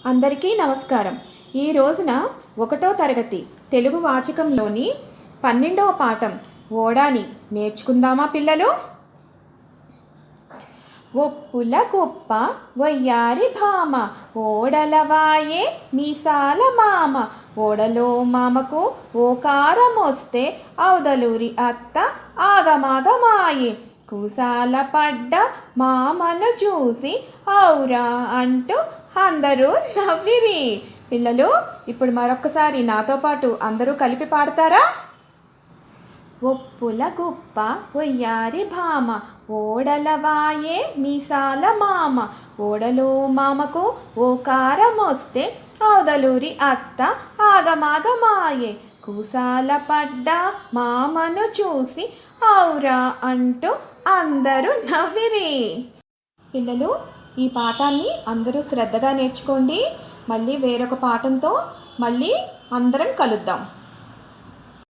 అందరికీ నమస్కారం. ఈ రోజున 1వ తరగతి తెలుగు వాచకంలోని 12వ పాఠం ఓడాని నేర్చుకుందామా పిల్లలు? ఒప్పుల కుప్ప వయ్యారి భామ ఓడలవాయే మీసాల మామ ఓడలో మామకు ఓకారం వస్తే అవదలూరి అత్త ఆగమాగమాయే కూసాల పడ్డ మామను చూసి ఔరా అంటూ అందరూ నవ్విరి. పిల్లలు, ఇప్పుడు మరొక్కసారి నాతో పాటు అందరూ కలిపి పాడతారా? ఒప్పుల గుప్ప ఒయ్యారి భామ ఓడలవాయే మీసాల మామ ఓడలో మామకు ఓకారం వస్తే అవదలూరి అత్త ఆగమాగమాయే కూసాల పడ్డ మామను చూసి ఔరా అంటూ అందరూ నవ్విరి. పిల్లలు, ఈ పాఠాన్ని అందరూ శ్రద్ధగా నేర్చుకోండి. మళ్ళీ వేరొక పాఠంతో మళ్ళీ అందరం కలుద్దాం.